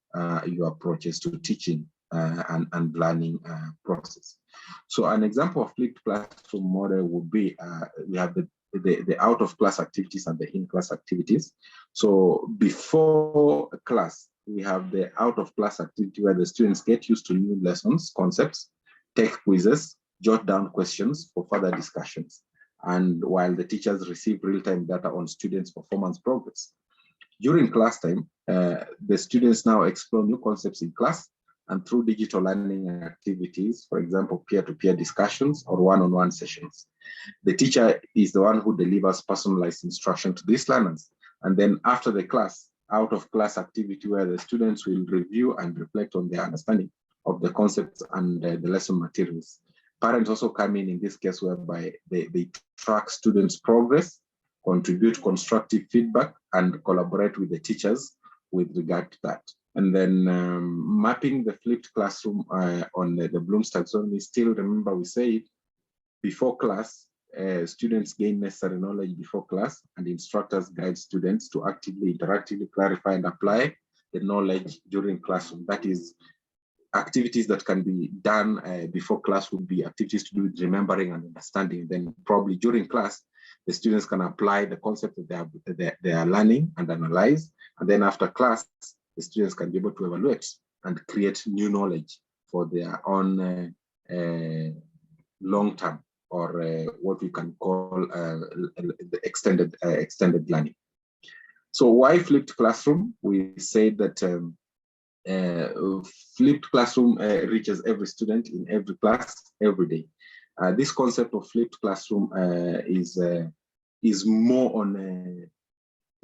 teaching and learning process. So an example of flipped classroom model would be we have the out of class activities and the in class activities. So before a class, we have the out of class activity where the students get used to new lessons, concepts, take quizzes, jot down questions for further discussions, and while the teachers receive real-time data on students' performance progress. During class time, the students now explore new concepts in class and through digital learning activities, for example, peer-to-peer discussions or one-on-one sessions. The teacher is the one who delivers personalized instruction to these learners. And then after the class, out of class activity where the students will review and reflect on their understanding of the concepts and the lesson materials. Parents also come in this case whereby they track students' progress, contribute constructive feedback, and collaborate with the teachers with regard to that. And then mapping the flipped classroom on the Bloom's taxonomy, still remember we said before class, students gain necessary knowledge before class, and instructors guide students to actively, interactively clarify and apply the knowledge during classroom. That is, activities that can be done before class would be activities to do with remembering and understanding. Then probably during class, the students can apply the concept that they are learning and analyze. And then after class, the students can be able to evaluate and create new knowledge for their own long-term or what we can call the extended learning. So why flipped classroom? We say that flipped classroom reaches every student in every class every day. This concept of flipped classroom is more on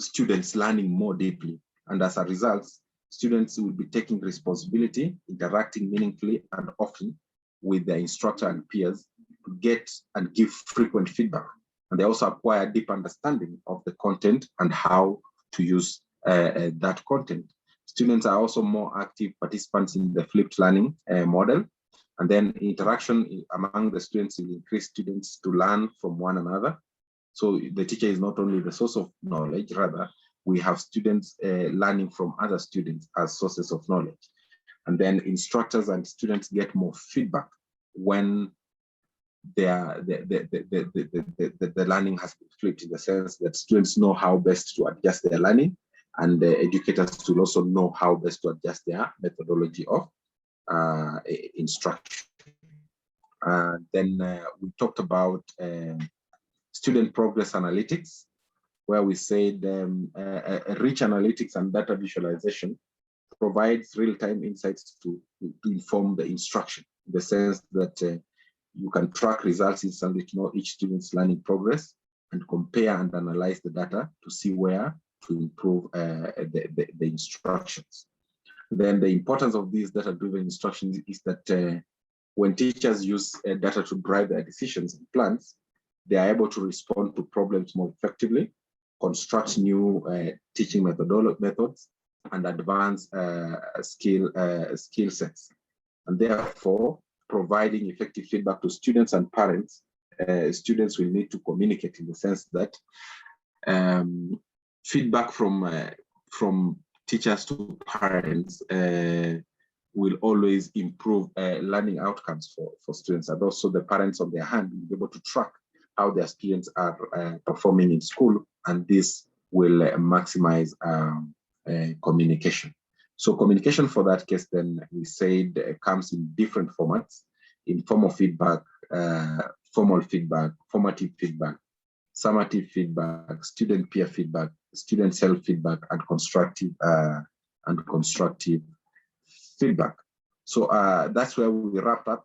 students learning more deeply, and as a result, students will be taking responsibility, interacting meaningfully and often with their instructor and peers to get and give frequent feedback, and they also acquire deep understanding of the content and how to use that content. Students are also more active participants in the flipped learning model. And then interaction among the students will increase students to learn from one another. So the teacher is not only the source of knowledge, rather, we have students learning from other students as sources of knowledge. And then instructors and students get more feedback when the learning has been flipped, in the sense that students know how best to adjust their learning, and the educators will also know how best to adjust their methodology of instruction. Then we talked about student progress analytics, where we said rich analytics and data visualization provides real-time insights to inform the instruction, in the sense that you can track results instantly to know each student's learning progress and compare and analyze the data to see where to improve the instructions. Then the importance of these data-driven instructions is that when teachers use data to drive their decisions and plans, they are able to respond to problems more effectively, construct new teaching methods, and advance skill sets. And therefore, providing effective feedback to students and parents, students will need to communicate, in the sense that feedback from teachers to parents will always improve learning outcomes for students, and also the parents on their hand will be able to track how their students are performing in school, and this will maximize communication. So communication for that case, then we said comes in different formats: informal feedback, formal feedback, formative feedback, summative feedback, student peer feedback, student self-feedback, and constructive feedback. So that's where we wrap up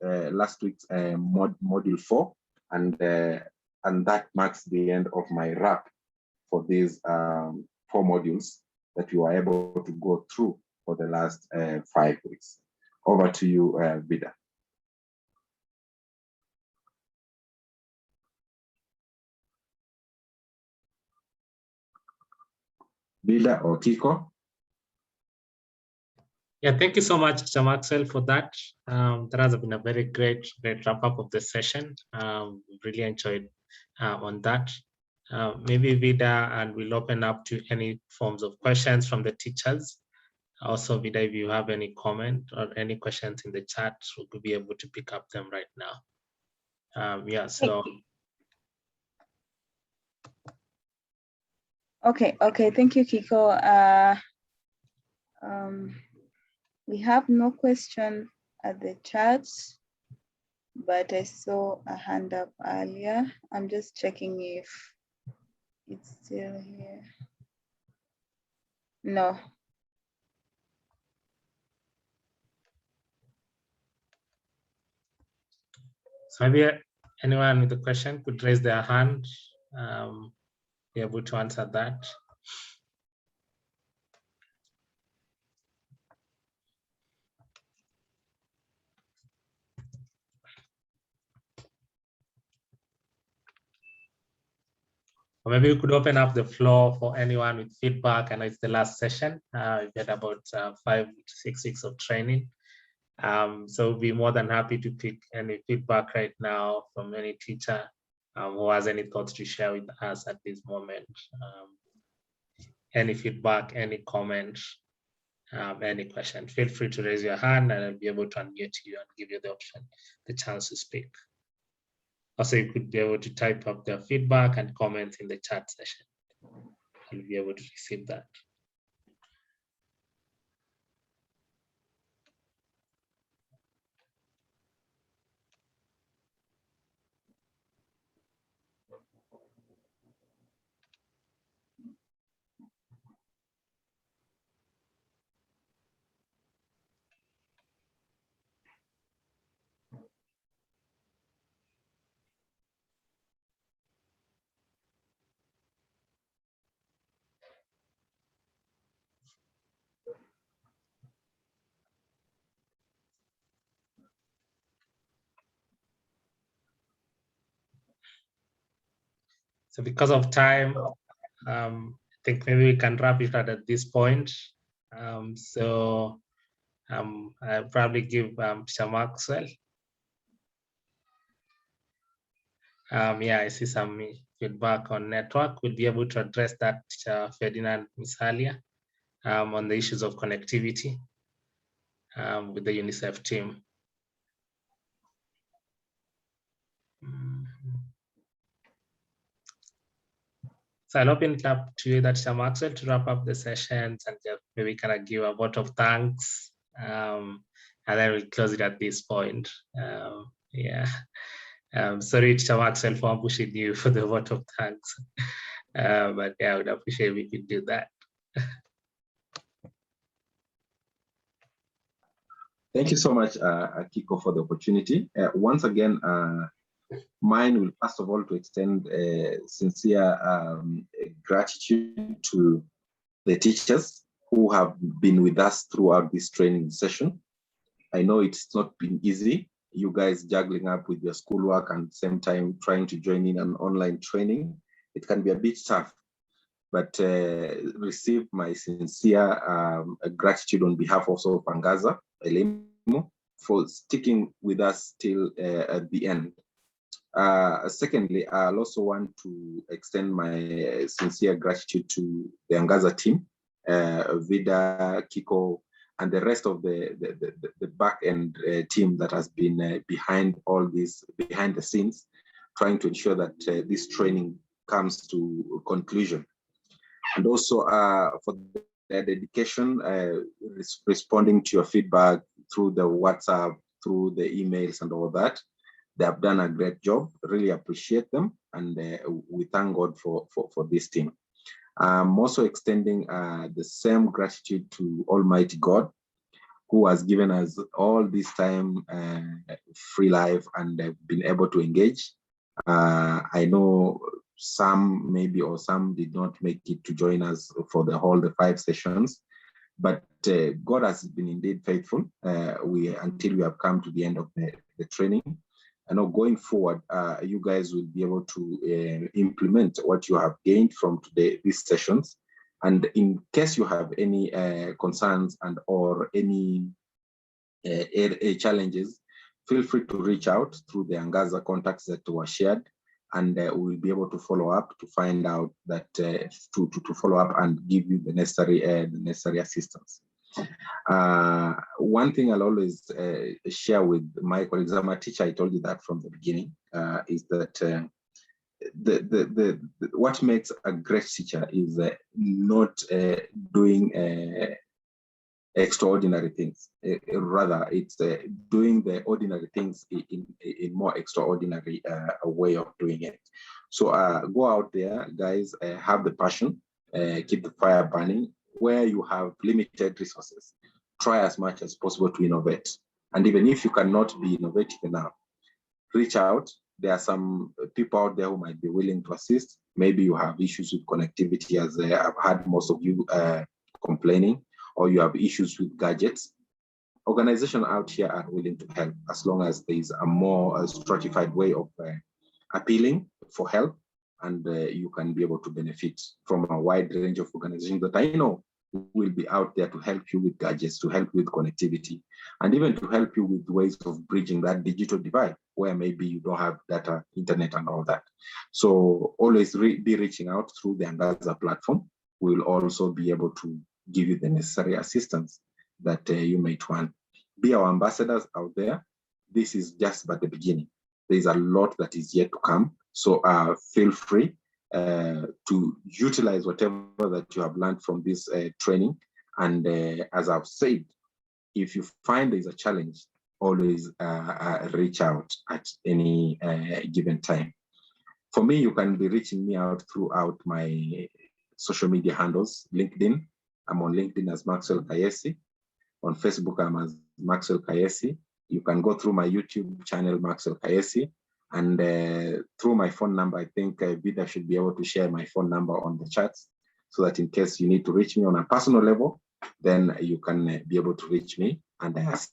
last week's module 4, and that marks the end of my wrap for these 4 modules that you were able to go through for the last 5 weeks. Over to you, Vida. Vida or Kiko? Yeah, thank you so much, Mr. Maxwell, for that. That has been a very great wrap-up of the session. Really enjoyed on that. Maybe Vida, and we'll open up to any forms of questions from the teachers. Also, Vida, if you have any comment or any questions in the chat, we could be able to pick up them right now. Yeah, so. Okay, thank you, Kiko. We have no question at the chat, but I saw a hand up earlier. I'm just checking if it's still here. No. So maybe anyone with a question could raise their hand, be able to answer that. Or maybe we could open up the floor for anyone with feedback. I know it's the last session. We've had about 5 to 6 weeks of training. So we'll be more than happy to pick any feedback right now from any teacher who has any thoughts to share with us at this moment. Any feedback, any comments, any question, feel free to raise your hand and I'll be able to unmute you and give you the option, the chance to speak. Also, you could be able to type up their feedback and comments in the chat session. I'll be able to receive that. So because of time, I think maybe we can wrap it up at this point. I'll probably give Mr. Maxwell. Yeah, I see some feedback on network. We'll be able to address that, Ferdinand Misalia, on the issues of connectivity with the UNICEF team. So I'll open it up to you, that's Maxwell, to wrap up the sessions and just maybe kind of give a vote of thanks. And then we'll close it at this point. Yeah. Sorry, Teacher Maxwell, for pushing you for the vote of thanks. But yeah, I would appreciate if we could do that. Thank you so much, Kiko, for the opportunity. Once again, mine will first of all to extend sincere gratitude to the teachers who have been with us throughout this training session. I know it's not been easy, you guys juggling up with your schoolwork and at the same time trying to join in an online training. It can be a bit tough, but receive my sincere gratitude on behalf also of Angaza Elemo for sticking with us till at the end. Secondly, I'll also want to extend my sincere gratitude to the Angaza team, Vida, Kiko, and the rest of the back end team that has been behind all this, behind the scenes, trying to ensure that this training comes to conclusion. And also for their dedication, responding to your feedback through the WhatsApp, through the emails and all that. They have done a great job, really appreciate them. And we thank God for this team. I'm also extending the same gratitude to Almighty God who has given us all this time free life and been able to engage. I know some maybe or some did not make it to join us for the 5 sessions, but God has been indeed faithful until we have come to the end of the training. I know going forward, you guys will be able to implement what you have gained from these sessions. And in case you have any concerns and or any challenges, feel free to reach out through the Angaza contacts that were shared, and we'll be able to follow up to find out that to follow up and give you the necessary assistance. One thing I'll always share with my colleagues, I'm a teacher, I told you that from the beginning, is that what makes a great teacher is not doing extraordinary things. Rather, it's doing the ordinary things in more extraordinary way of doing it. So go out there, guys, have the passion, keep the fire burning. Where you have limited resources, try as much as possible to innovate. And even if you cannot be innovative enough, reach out. There are some people out there who might be willing to assist. Maybe you have issues with connectivity, as I've had most of you complaining, or you have issues with gadgets. Organizations out here are willing to help as long as there is a more stratified way of appealing for help, and you can be able to benefit from a wide range of organizations that I know will be out there to help you with gadgets, to help with connectivity, and even to help you with ways of bridging that digital divide where maybe you don't have data, internet, and all that. So always be reaching out through the Angaza platform. We'll also be able to give you the necessary assistance that you might want. Be our ambassadors out there. This is just but the beginning. There's a lot that is yet to come. So feel free to utilize whatever that you have learned from this training. And as I've said, if you find there's a challenge, always reach out at any given time. For me, you can be reaching me out throughout my social media handles. LinkedIn, I'm on LinkedIn as Maxwell Kayesi. On Facebook, I'm as Maxwell Kayesi. You can go through my YouTube channel, Maxwell Kayesi. And through my phone number, I think Vida should be able to share my phone number on the chats, so that in case you need to reach me on a personal level, then you can be able to reach me. And I ask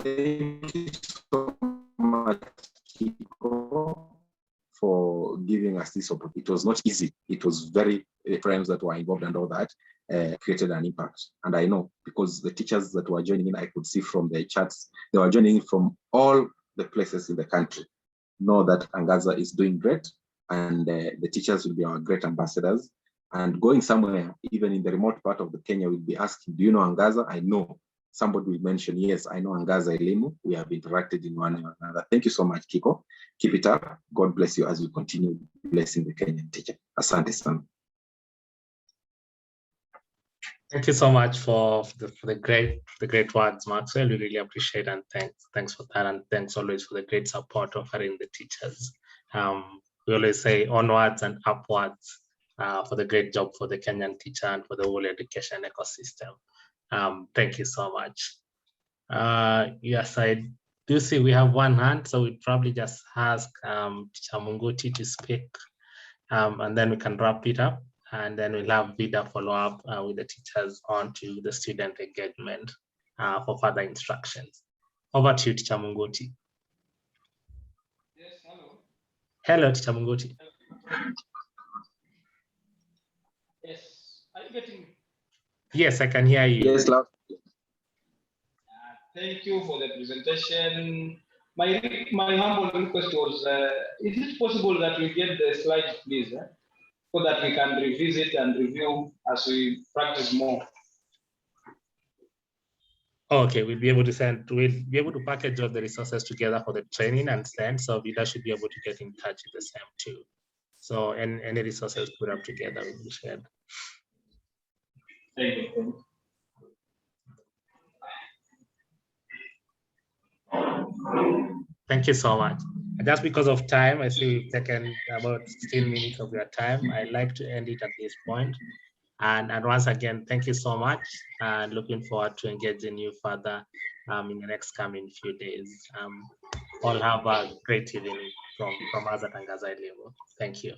Thank you so much, Kiko, for giving us this opportunity. It was not easy. It was very friends that were involved and all that created an impact. And I know because the teachers that were joining in, I could see from the chats, they were joining in from all the places in the country. Know that Angaza is doing great, and the teachers will be our great ambassadors. And going somewhere, even in the remote part of the Kenya, will be asking, do you know Angaza? I know. Somebody will mention, yes, I know Angaza Elimu. We have interacted in one or another. Thank you so much, Kiko. Keep it up. God bless you as we continue blessing the Kenyan teacher. Asante sana. Thank you so much for the great words, Maxwell. We really appreciate and thanks for that, and thanks always for the great support offering the teachers. We always say onwards and upwards for the great job for the Kenyan teacher and for the whole education ecosystem. Thank you so much. Yes, I do see we have one hand, so we probably just ask Teacher Munguti to speak, and then we can wrap it up, and then we'll have Vida follow up with the teachers on to the student engagement for further instructions. Over to you, Teacher Munguti. Yes, hello. Hello, Teacher Munguti. Yes, are you getting me? Yes, I can hear you. Yes, love. Thank you for the presentation. My humble request was, is it possible that we get the slides, please, so that we can revisit and review as we practice more? Okay, we'll be able to package all the resources together for the training and send, so Vida should be able to get in touch with the same too. So any resources put up together will be shared. Thank you. Thank you so much. Just because of time, I see we've taken about 16 minutes of your time. I'd like to end it at this point. And once again, thank you so much, and looking forward to engaging you further in the next coming few days. All have a great evening from us at Angazai level. Thank you.